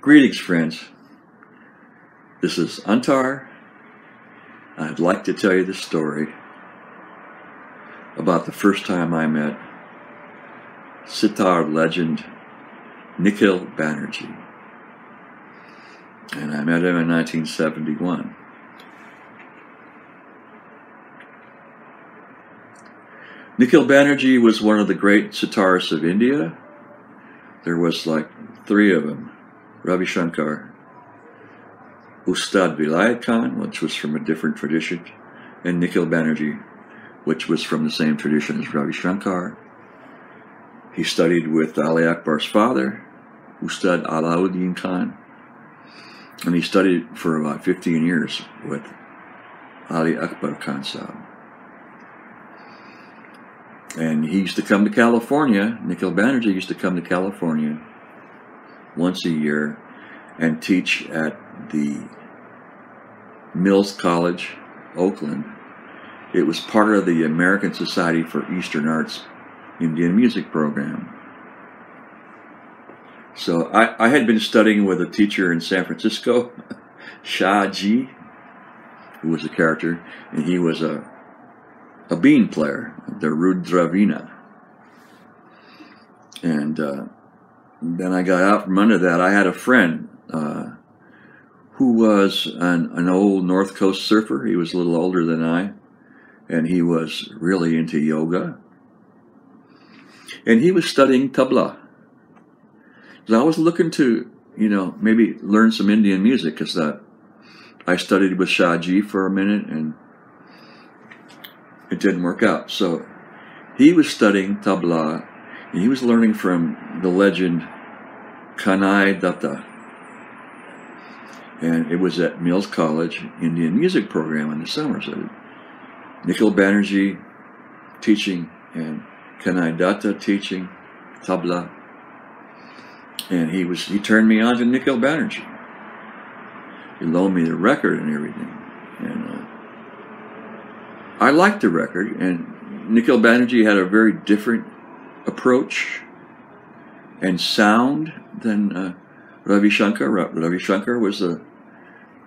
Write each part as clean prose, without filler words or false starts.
Greetings, friends. This is Antar. I'd like to tell you the story about the first time I met Sitar legend NIKHIL BANERJEE. And I met him in 1971. NIKHIL BANERJEE was one of the great sitarists of India. There was like three of them: Ravi Shankar, Ustad Vilayat Khan, which was from a different tradition, and NIKHIL BANERJEE, which was from the same tradition as Ravi Shankar. He studied with Ali Akbar's father, Ustad Alauddin Khan, and he studied for about 15 years with Ali Akbar Khan Sahib. And he used to come to California. NIKHIL BANERJEE used to come to California once a year and teach at the Mills College, Oakland. It was part of the American Society for Eastern Arts Indian music program. So I had been studying with a teacher in San Francisco, Shah Ji, who was a character, and he was a bean player, the Rudravina. And then I got out from under that. I had a friend who was an old North Coast surfer. He was a little older than I, and he was really into yoga. And he was studying tabla. So I was looking to, maybe learn some Indian music, because I studied with Shah Ji for a minute, and it didn't work out. So he was studying tabla, and he was learning from the legend Kanai Datta. And it was at Mills College Indian music program in the summer. So NIKHIL BANERJEE teaching and Kanai Datta teaching tabla. And he turned me on to NIKHIL BANERJEE. He loaned me the record and everything. And I liked the record, and NIKHIL BANERJEE had a very different approach and sound than Ravi Shankar. Ravi Shankar was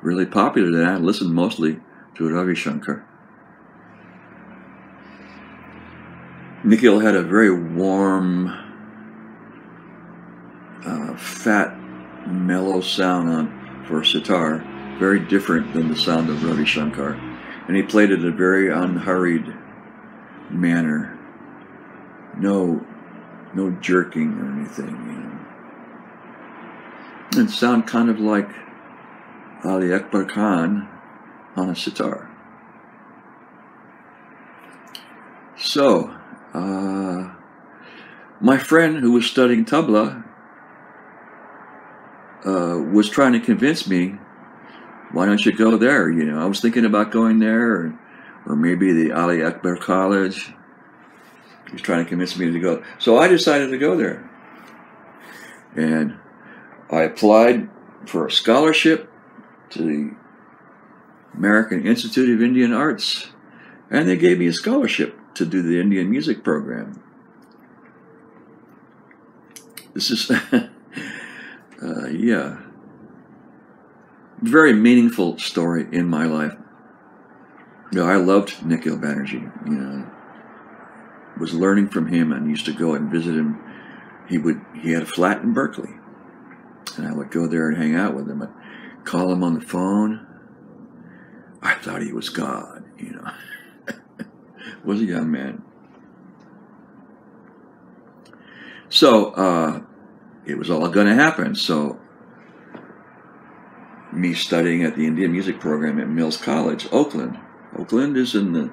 really popular then. I listened mostly to Ravi Shankar. NIKHIL had a very warm, fat, mellow sound for sitar, very different than the sound of Ravi Shankar. And he played it in a very unhurried manner. No jerking or anything, And sound kind of like Ali Akbar Khan on a sitar. So, my friend who was studying tabla was trying to convince me, why don't you go there? I was thinking about going there, or maybe the Ali Akbar College. He was trying to convince me to go. So I decided to go there. And I applied for a scholarship to the American Institute of Indian Arts. And they gave me a scholarship to do the Indian music program. This is, yeah. Very meaningful story in my life. I loved NIKHIL BANERJEE. Was learning from him, and used to go and visit him. He had a flat in Berkeley, and I would go there and hang out with him. I'd call him on the phone. I thought he was God, Was a young man. So it was all going to happen. So me studying at the Indian music program at Mills College, Oakland. Oakland is in the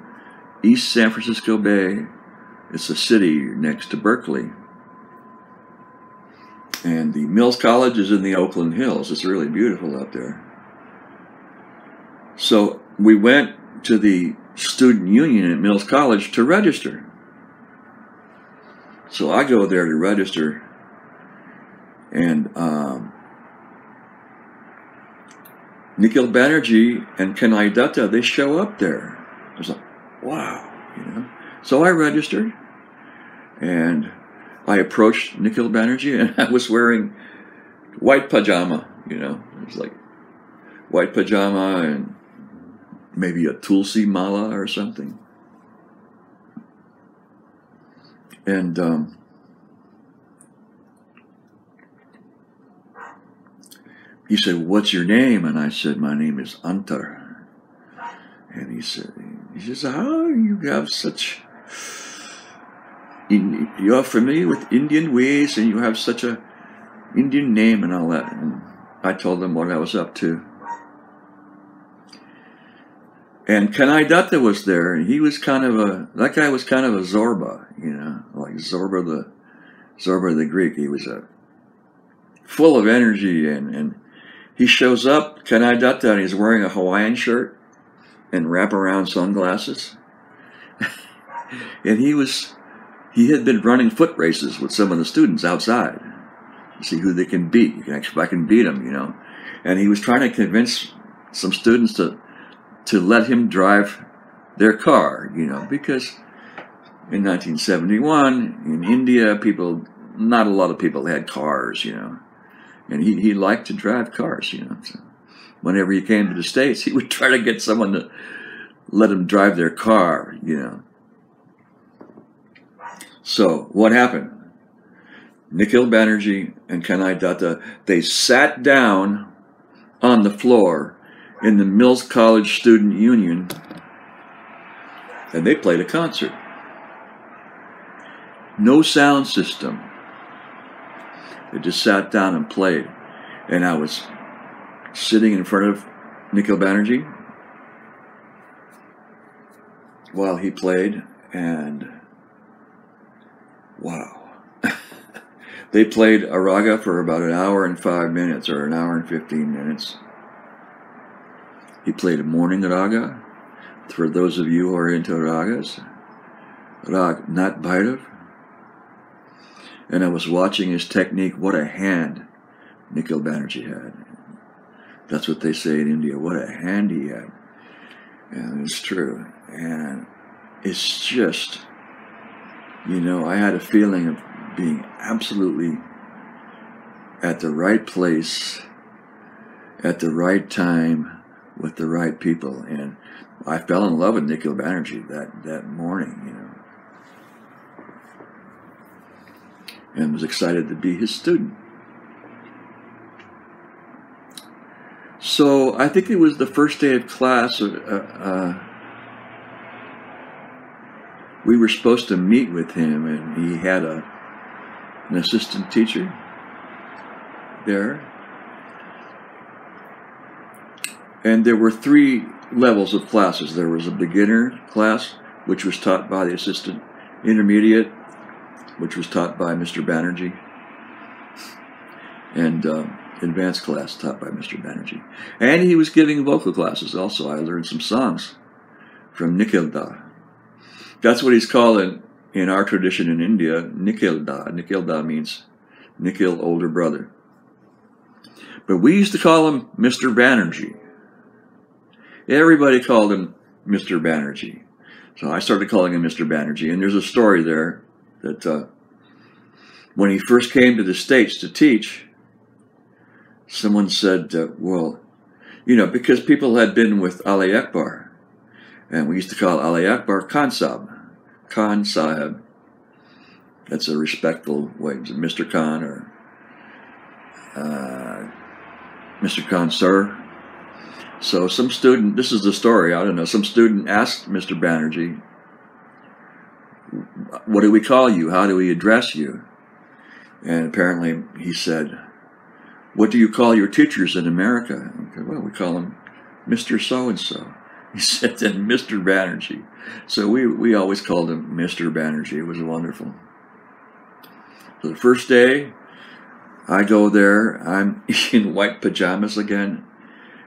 East San Francisco Bay. It's a city next to Berkeley. And the Mills College is in the Oakland Hills. It's really beautiful out there. So we went to the student union at Mills College to register. So I go there to register, and NIKHIL BANERJEE and Kanai Datta, they show up there. I was like, wow, So I registered, and I approached NIKHIL BANERJEE, and I was wearing white pajama, you know. It was like white pajama and maybe a tulsi mala or something. And he said, "What's your name?" And I said, "My name is Antar." And he says, "Oh, you have such, you are familiar with Indian ways, and you have such a Indian name and all that." And I told him what I was up to. And Kanai Datta was there, and he was that guy was kind of a Zorba, you know, like Zorba the Greek. He was full of energy, and he shows up, Kanai Datta, and he's wearing a Hawaiian shirt and wraparound sunglasses. And he had been running foot races with some of the students outside to see who they can beat. I can beat them, you know. And he was trying to convince some students to let him drive their car, you know, because in 1971 in India, not a lot of people had cars, you know, and he liked to drive cars, you know. So whenever he came to the States, he would try to get someone to let him drive their car, you know. So what happened? Nikhil Banerjee and Kanai Datta, they sat down on the floor in the Mills College Student Union, and they played a concert. No sound system. They just sat down and played. And I was sitting in front of Nikhil Banerjee while he played, and wow. They played a raga for about an hour and 5 minutes, or an hour and 15 minutes. He played a morning raga. For those of you who are into ragas, rag not Bhairav. And I was watching his technique. What a hand Nikhil Banerjee had. That's what they say in India. What a hand he had. And it's true. And it's just, you know, I had a feeling of being absolutely at the right place, at the right time, with the right people. And I fell in love with Nikhil Banerjee that morning, you know, and was excited to be his student. So I think it was the first day of class. We were supposed to meet with him, and he had an assistant teacher there. And there were 3 levels of classes. There was a beginner class, which was taught by the assistant, intermediate, which was taught by Mr. Banerjee, and advanced class taught by Mr. Banerjee. And he was giving vocal classes also. I learned some songs from Nikhil Da. That's what he's called in our tradition in India, Nikhil Da. Nikhil Da means Nikhil, older brother. But we used to call him Mr. Banerjee. Everybody called him Mr. Banerjee. So I started calling him Mr. Banerjee. And there's a story there that when he first came to the States to teach, someone said, well, you know, because people had been with Ali Akbar, and we used to call Ali Akbar Khan Sahib. That's a respectful way. Mr. Khan or Mr. Khan, sir. So some student, this is the story, I don't know, some student asked Mr. Banerjee, what do we call you? How do we address you? And apparently he said, what do you call your teachers in America? Said, well, we call them Mr. So-and-so. He said, then Mr. Banerjee. So we always called him Mr. Banerjee. It was wonderful. So the first day, I go there, I'm in white pajamas again,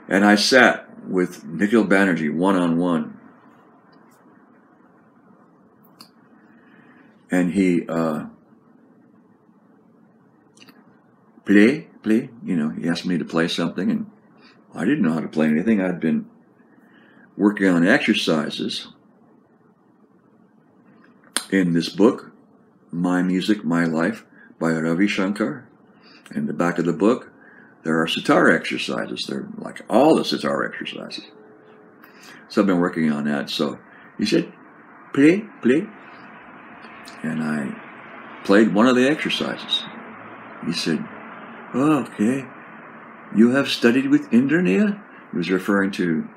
and I sat with Nikhil Banerjee one-on-one. And he, play, you know, he asked me to play something, and I didn't know how to play anything. I'd been working on exercises in this book, My Music, My Life, by Ravi Shankar. And the back of the book, there are sitar exercises. They're like all the sitar exercises. So I've been working on that. So he said, play, play. And I played one of the exercises. He said, oh, okay. You have studied with Indranil? He was referring to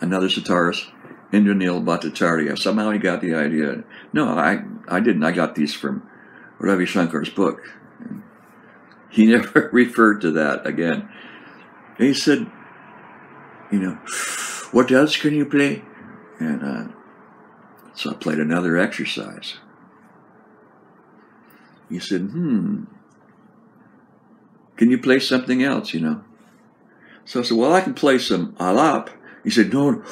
another sitarist, Indranil Bhattacharya. Somehow he got the idea. No, I didn't. I got these from Ravi Shankar's book. He never referred to that again. And he said, you know, what else can you play? And so I played another exercise. He said, can you play something else, you know? So I said, well, I can play some alap. He said, no,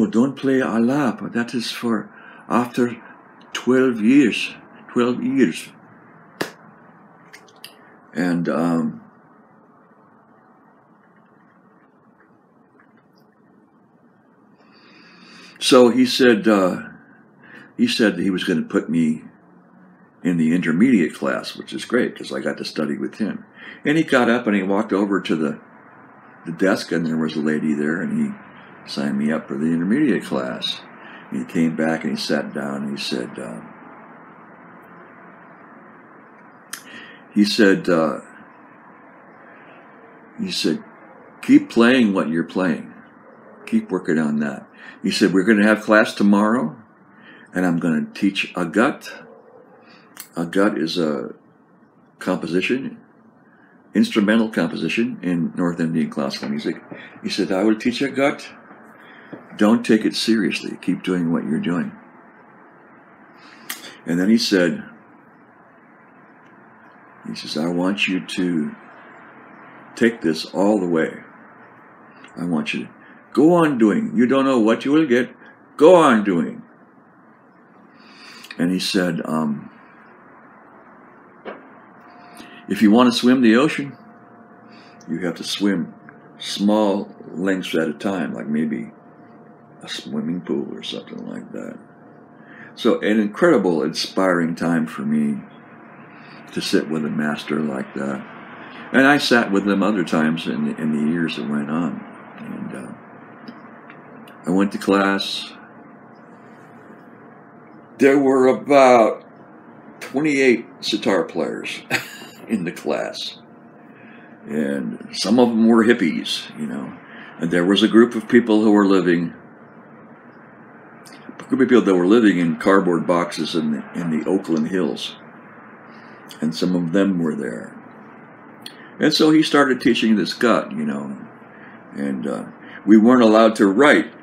don't play alap. That is for after 12 years. 12 years. And so he said he was going to put me in the intermediate class, which is great because I got to study with him. And he got up and he walked over to the desk, and there was a lady there, and he signed me up for the intermediate class. And he came back and he sat down and he said, keep playing what you're playing. Keep working on that. He said, we're going to have class tomorrow, and I'm going to teach agat. Agat is a composition, instrumental composition in North Indian classical music. He said, I will teach agat. Don't take it seriously. Keep doing what you're doing. And then he says, I want you to take this all the way. I want you to go on doing. You don't know what you will get. Go on doing. And he said, if you want to swim the ocean, you have to swim small lengths at a time, like maybe a swimming pool or something like that. So an incredible, inspiring time for me to sit with a master like that. And I sat with them other times in the years that went on. And I went to class. There were about 28 sitar players in the class. And some of them were hippies, you know. And there was a group of people who were living, in cardboard boxes in the Oakland Hills. And some of them were there. And so he started teaching this gut, you know. And we weren't allowed to write,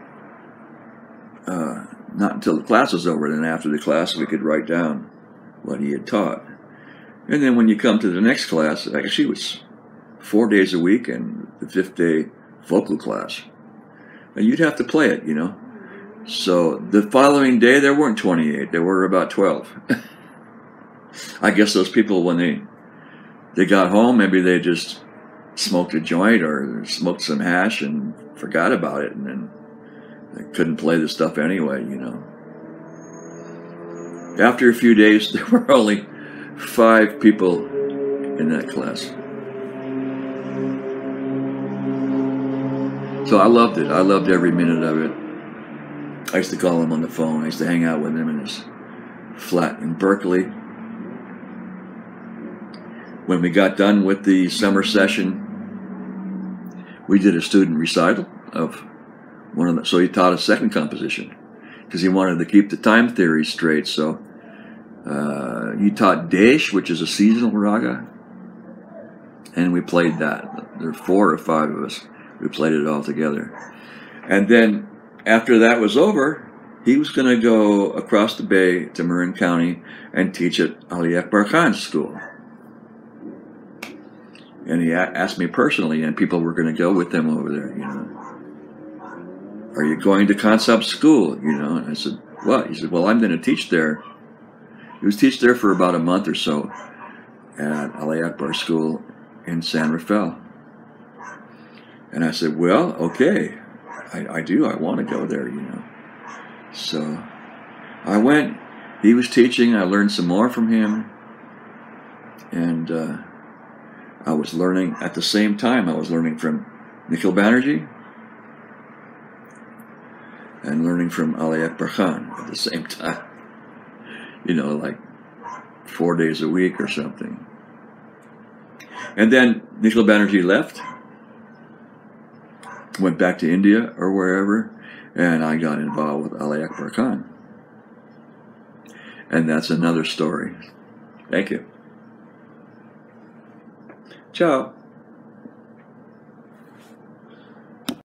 not until the class was over. Then after the class, we could write down what he had taught. And then when you come to the next class, actually it was 4 days a week, and the 5th day vocal class. And you'd have to play it, you know. So the following day, there weren't 28. There were about 12. I guess those people, when they got home, maybe they just smoked a joint or smoked some hash and forgot about it, and then they couldn't play the stuff anyway, you know. After a few days, there were only 5 people in that class. So I loved it. I loved every minute of it. I used to call him on the phone. I used to hang out with him in his flat in Berkeley. When we got done with the summer session, we did a student recital of one of the, so he taught a second composition because he wanted to keep the time theory straight. So he taught Desh, which is a seasonal raga, and we played that. There were 4 or 5 of us. We played it all together. And then after that was over, he was going to go across the bay to Marin County and teach at Ali Akbar Khan's school. And he asked me personally, and people were going to go with him over there, you know. Are you going to Kansab school, you know? And I said, what? He said, well, I'm going to teach there. He was teach there for about a month or so at Ali Akbar school in San Rafael. And I said, well, okay, I do. I want to go there, you know. So I went. He was teaching. I learned some more from him. And I was learning at the same time. I was learning from NIKHIL Banerjee and learning from Ali Akbar Khan at the same time. You know, like 4 days a week or something. And then NIKHIL Banerjee left, went back to India or wherever, and I got involved with Ali Akbar Khan. And that's another story. Thank you. Ciao.